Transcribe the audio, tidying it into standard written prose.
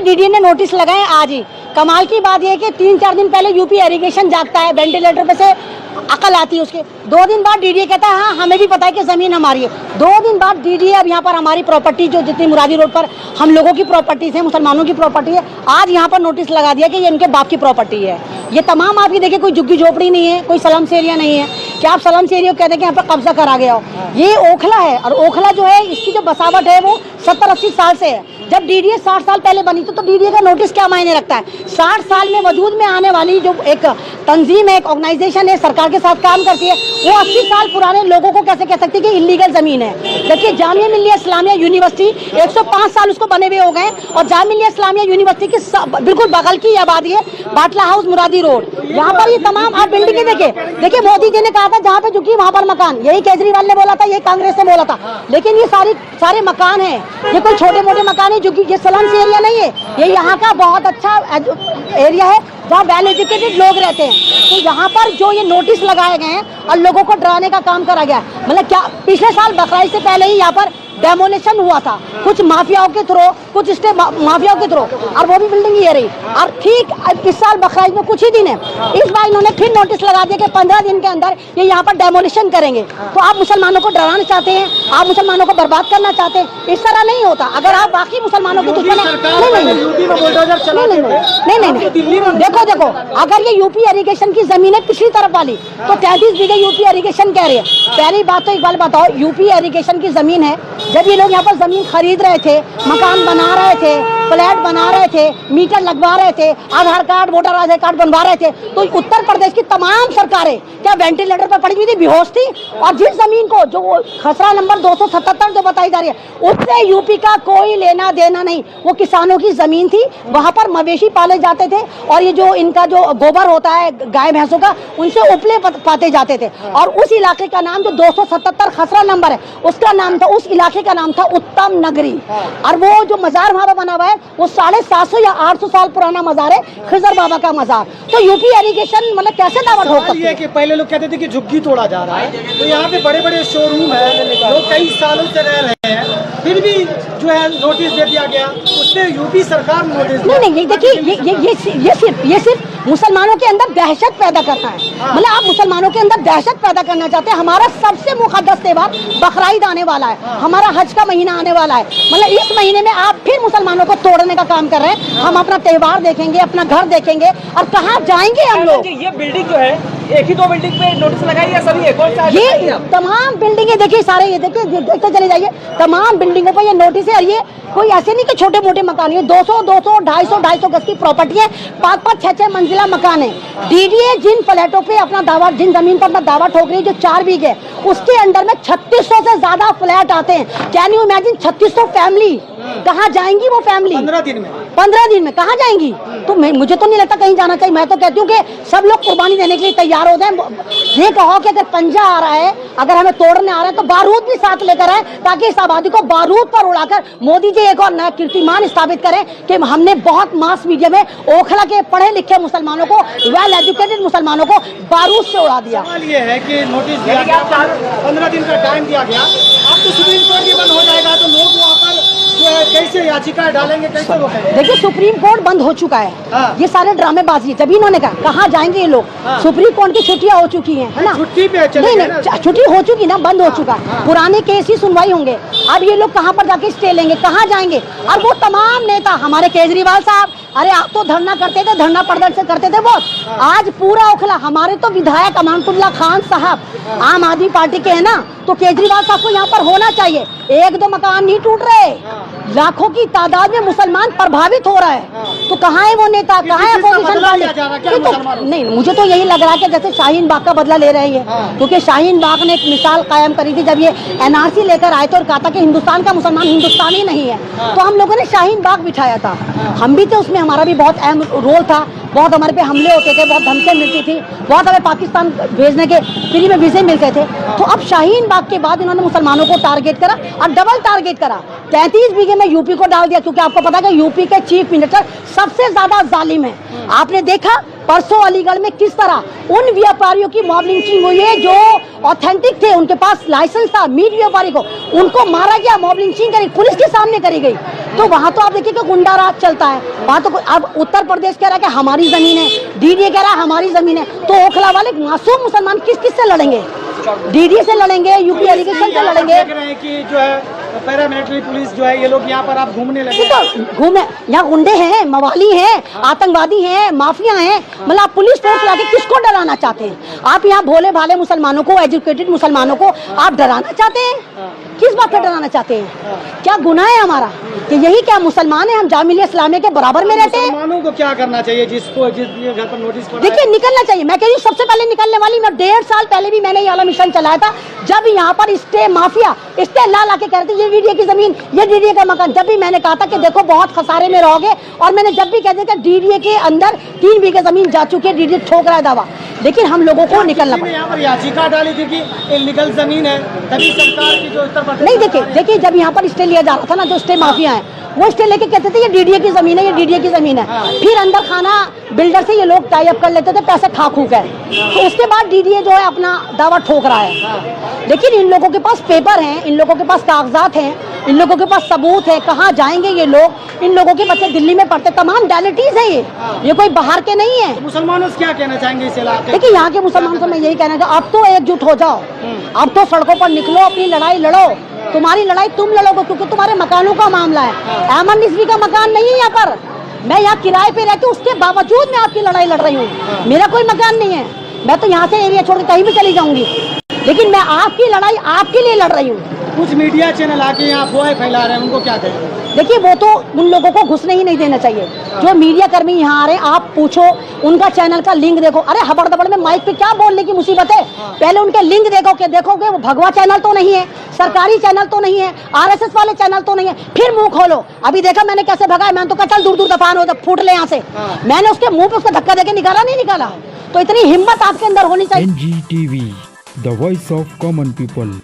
DDA ने notice लगाए आज ही। कमाल की बात यह है कि 3-4 दिन पहले यूपी इरिगेशन जागता है, वेंटिलेटर पे से अकल आती है उसके। 2 दिन बाद डीडीए कहता है हाँ हमें भी पता है कि जमीन हमारी है। 2 दिन बाद डीडीए अब यहाँ पर हमारी प्रॉपर्टी जो जितनी मुरादी रोड पर हम लोगों की प्रॉपर्टीज है, मुसलमानों की प्रॉपर्टी है, आज यहाँ पर नोटिस लगा दिया कि ये इनके बाप की प्रॉपर्टी है। ये तमाम आप ये देखिए, कोई झुग्गी झोपड़ी नहीं है, कोई स्लम्स एरिया नहीं है कि आप स्लम्स एरिया कहते हैं कि यहाँ पर कब्जा करा गया हो। ये ओखला है, और ओखला जो है इसकी जो बसावट है वो 70-80 साल से है। जब डीडीए 60 साल पहले बनी तो डीडीए का नोटिस क्या मायने रखता है? 60 साल में वजूद में आने वाली जो एक तंजीम है, एक ऑर्गेनाइजेशन है, सरकार के साथ काम करती है, वो 80 साल पुराने लोगों को कैसे कह सकती है कि इलीगल जमीन है? देखिए जामिया मिल्लिया इस्लामिया यूनिवर्सिटी 105 साल उसको बने हुए हो गए, और जामिया मिल्लिया इस्लामिया यूनिवर्सिटी की बिल्कुल बगल की आबादी है बाटला हाउस मुरादी रोड। यहाँ पर ये तमाम आप बिल्डिंगें देखिए मोदी जी ने कहा था जहाँ पे झुकी वहाँ पर मकान, यही केजरीवाल ने बोला था, यही कांग्रेस ने बोला था, लेकिन ये सारे मकान हैं, ये कोई छोटे मोटे मकान है, जो कि ये स्लम्स एरिया नहीं है, ये यहाँ का बहुत अच्छा एरिया है जहाँ वेल एजुकेटेड लोग रहते हैं। तो यहाँ पर जो ये नोटिस लगाए गए हैं और लोगों को डराने का काम करा गया, मतलब क्या पिछले साल बकरीद से पहले ही यहाँ पर डेमोनेशन हुआ था कुछ माफियाओं के थ्रू, कुछ स्टेट माफियाओं के थ्रू, और वो भी बिल्डिंग ये रही। और ठीक इस साल बकरीद में कुछ ही दिन है, इस बार इन्होंने फिर नोटिस लगा दिया कि 15 दिन के अंदर ये यहाँ पर डेमोलिशन करेंगे। तो आप मुसलमानों को डराना चाहते हैं, आप मुसलमानों को बर्बाद करना चाहते हैं, इस तरह नहीं होता। अगर आप बाकी मुसलमानों की दुश्मन नहीं, देखो अगर ये यूपी इरिगेशन की जमीन है पिछली तरफ वाली, तो 33 बीघे यूपी इरिगेशन कह रही है। पहली बात तो एक बात बताओ, यूपी इरिगेशन की जमीन है, जब ये लोग यहाँ पर जमीन खरीद रहे थे, मकान बना रहे थे, फ्लैट बना रहे थे, मीटर लगवा रहे थे, आधार कार्ड वोटर आधार कार्ड बनवा रहे थे, तो उत्तर प्रदेश की तमाम सरकारें क्या वेंटिलेटर पर पड़ी हुई थी, बेहोश थी? और जिस जमीन को जो खसरा नंबर 277 जो बताई जा रही है उससे यूपी का कोई लेना देना नहीं, वो किसानों की जमीन थी, वहां पर मवेशी पाले जाते थे, और ये जो इनका जो गोबर होता है गाय भैंसों का, उनसे उपले पाते जाते थे। और उस इलाके का नाम जो 277 खसरा नंबर है, उसका नाम था, उस इलाके का नाम था उत्तम नगरी। और वो जो मजार वहां पर बना हुआ है वो 750 या 800 साल पुराना मजार है, खिजर बाबा का मजार। तो यूपी इरिगेशन मतलब कैसे दावा ठोक सकती है? कि पहले लोग कहते थे कि झुग्गी तोड़ा जा रहा है, तो यहाँ पे बड़े बड़े शोरूम है, लोग कई सालों से रह रहे हैं, फिर भी जो है नोटिस दे दिया गया, उसने यूपी सरकार नोटिस नहीं देखिए ये सिर्फ मुसलमानों के अंदर दहशत पैदा करना है। मतलब आप मुसलमानों के अंदर दहशत पैदा करना चाहते हैं। हमारा सबसे मुकद्दस त्योहार बकरीद आने वाला है, हमारा हज का महीना आने वाला है, मतलब इस महीने में आप फिर मुसलमानों को तोड़ने का काम कर रहे हैं। हम अपना त्योहार देखेंगे, अपना घर देखेंगे, और कहाँ जाएंगे हम लोग? ये बिल्डिंग जो है, एक ही 2 बिल्डिंग पे नोटिस लगाई है सभी? ये तमाम बिल्डिंगें देखिए, सारे ये देखिए, देखते चले जाइए, तमाम बिल्डिंगों पर ये नोटिस है। और ये कोई ऐसे नहीं कि छोटे मोटे मकान है, 200, 250 गज की प्रॉपर्टी है, 5-5, 6-6 मंजिला मकान है। डीडीए जिन फ्लैटों पे अपना दावा, जिन जमीन पर अपना दावा ठोक रही है, जो 4 बीघे, उसके अंदर में 3600 से ज्यादा फ्लैट आते हैं। Can you imagine? 3600 फैमिली कहाँ जाएंगी? वो फैमिली 15 दिन में कहाँ जाएंगी? तो मुझे तो नहीं लगता कहीं जाना चाहिए। मैं तो कहती हूँ कि सब लोग कुर्बानी देने के लिए तैयार हो जाए। ये कहो कि अगर पंजा आ रहा है, अगर हमें तोड़ने आ रहा है, तो बारूद भी साथ लेकर आए, ताकि इस आबादी को बारूद पर उड़ाकर मोदी जी एक और नया कीर्तिमान स्थापित करें कि हमने बहुत मास मीडिया में ओखला के पढ़े लिखे मुसलमानों को, वेल एजुकेटेड मुसलमानों को बारूद से उड़ा दिया। सवाल ये है कि नोटिस दिया गया, 15 दिन का टाइम दिया गया, अब तो सुप्रीम कोर्ट भी बंद हो जाएगा, तो लोग वहाँ पर कैसे याचिका डालेंगे, कैसे वो करेंगे? देखिए सुप्रीम कोर्ट बंद हो चुका है, ये सारे ड्रामेबाजी है। जब इन्होंने कहा कहाँ जाएंगे ये लोग, सुप्रीम कोर्ट की छुट्टियां हो चुकी हैं, है ना? छुट्टी पे नहीं, छुट्टी हो चुकी ना, बंद हो चुका है। पुराने केस ही सुनवाई होंगे। अब ये लोग कहाँ पर जाके स्टे लेंगे, कहाँ जाएंगे? और वो तमाम नेता, हमारे केजरीवाल साहब, अरे आप तो धरना करते थे, धरना प्रदर्शन करते थे बहुत। आज पूरा ओखला, हमारे तो विधायक अमानतुल्लाह खान साहब आम आदमी पार्टी के है ना, तो केजरीवाल साहब को यहाँ पर होना चाहिए। 1-2 मकान नहीं टूट रहे, लाखों की तादाद में मुसलमान प्रभावित हो रहा है। तो कहाँ है वो नेता, कहाँ है अपोजिशन पार्टी? नहीं, मुझे तो यही लग रहा है कि जैसे शाहीन बाग का बदला ले रहे हैं, क्योंकि शाहीन बाग ने एक मिसाल कायम करी थी जब ये एनआरसी लेकर आए थे और कहा था कि हिंदुस्तान का मुसलमान हिंदुस्तानी नहीं है, तो हम लोगों ने शाहीन बाग बिठाया था। हम भी थे उसमें, हमारा भी बहुत अहम रोल था, बहुत हमारे पे हमले होते थे, बहुत धमकियां मिलती थी, बहुत हमें पाकिस्तान भेजने के फ्री में वीजे मिलते थे। तो अब शाहीन बाग के बाद इन्होंने मुसलमानों को टारगेट करा और डबल टारगेट करा। 33 बीघे में यूपी को डाल दिया, क्योंकि आपको पता है कि यूपी के चीफ मिनिस्टर सबसे ज्यादा जालिम है। आपने देखा परसों अलीगढ़ में किस तरह उन व्यापारियों की मॉब लिंचिंग हुई है जो ऑथेंटिक थे, उनके पास लाइसेंस था, मीट व्यापारी को उनको मारा गया, मॉब लिंचिंग करी, पुलिस के सामने करी गई। तो वहां तो आप देखिए कि गुंडा राज चलता है वहां। तो अब उत्तर प्रदेश कह रहा है कि हमारी जमीन है, डीडीए कह रहा है हमारी जमीन है, तो ओखला वाले मासूम मुसलमान किस किस से लड़ेंगे? डीडीए से लड़ेंगे, यूपी एलिगेशन से लड़ेंगे। देख रहे हैं कि जो है पैरामिलिट्री पुलिस जो है ये लोग यहाँ पर आप घूमने लगे। तो घूमे, यहाँ गुंडे हैं, मवाली हैं, आतंकवादी हैं, माफिया हैं, मतलब आप पुलिस फोर्स लाके किसको डराना चाहते हैं? आप यहाँ भोले भाले मुसलमानों को, एजुकेटेड मुसलमानों को आप डराना चाहते हैं? किस बात पे डराना चाहते हैं? क्या गुनाह है हमारा कि यही क्या मुसलमान है हम जामिया इस्लामिया के बराबर में रहते हैं? मुसलमानों को क्या करना चाहिए जिसको जिस घर पर नोटिस पड़ा है? देखिए निकलना चाहिए। मैं कह रही हूँ सबसे पहले निकलने वाली, मैं 1.5 साल पहले भी मैंने ये वाला मिशन चलाया था, जब यहाँ पर स्टे माफिया स्टे ला के कहते ये डीडीए की जमीन, ये डीडीए का मकान, जब भी मैंने कहा था कि देखो बहुत खसारे में रहोगे, और मैंने जब भी कह दिया कि डीडीए के अंदर 3 बीघे जमीन जा चुकी है, डीडीए ठोक रहा है दावा, लेकिन हम लोगों को निकलना पड़ा। यहाँ पर याचिका डाली थी कि इलीगल जमीन है, तभी सरकार की जो उत्तर प्रदेश नहीं देखिए जब यहाँ पर स्टे लिया जा रहा था ना, जो स्टे माफिया है वो स्टे लेके कहते थे ये डीडीए की जमीन है, ये डीडीए की जमीन है। फिर अंदर खाना बिल्डर से ये लोग टाई अप कर लेते थे पैसे खा खू कर, तो उसके बाद डीडीए जो है अपना दावा ठोक रहा है। लेकिन इन लोगों के पास पेपर हैं, इन लोगों के पास कागजात हैं, इन लोगों के पास सबूत है, कहाँ जाएंगे ये लोग? इन लोगों के बच्चे दिल्ली में पढ़ते, तमाम डायलिटीज है, ये कोई बाहर के नहीं है। मुसलमानों से क्या कहना चाहेंगे इस इलाके? देखिए यहाँ के मुसलमान को मैं यही कहना चाहूँ, अब तो एकजुट हो जाओ, अब तो सड़कों पर निकलो, अपनी लड़ाई लड़ो। तुम्हारी लड़ाई तुम लड़ोगे क्योंकि तुम्हारे मकानों का मामला है। अहमद रिजवी का मकान नहीं है यहाँ पर, मैं यहाँ किराए पे रहती हूँ, उसके बावजूद मैं आपकी लड़ाई लड़ रही हूँ। मेरा कोई मकान नहीं है, मैं तो यहाँ से एरिया छोड़ के कहीं भी चली जाऊंगी, लेकिन मैं आपकी लड़ाई आपके लिए लड़ रही हूँ। कुछ मीडिया चैनल आके यहाँ अफवाहें फैला रहे हैं, उनको क्या कहेंगे? देखिए वो तो उन लोगों को घुसने ही नहीं देना चाहिए। जो मीडिया कर्मी यहाँ आ रहे हैं, आप पूछो उनका चैनल का लिंक देखो। अरे हबड़ दबड़ में माइक पे क्या बोलने की मुसीबत है? पहले उनके लिंक देखो कि देखोगे वो भगवा चैनल तो नहीं है, सरकारी चैनल तो नहीं है, आरएसएस वाले चैनल तो नहीं है, फिर मुंह खोलो। अभी देखा मैंने कैसे भगाया, मैंने तो कहा चल दूर दूर दफान हो, फूट ले यहाँ से। मैंने उसके मुंह पे उसका धक्का देके निकाला नहीं निकाला। तो इतनी हिम्मत आपके अंदर होनी चाहिए। NGTV, the voice of common people।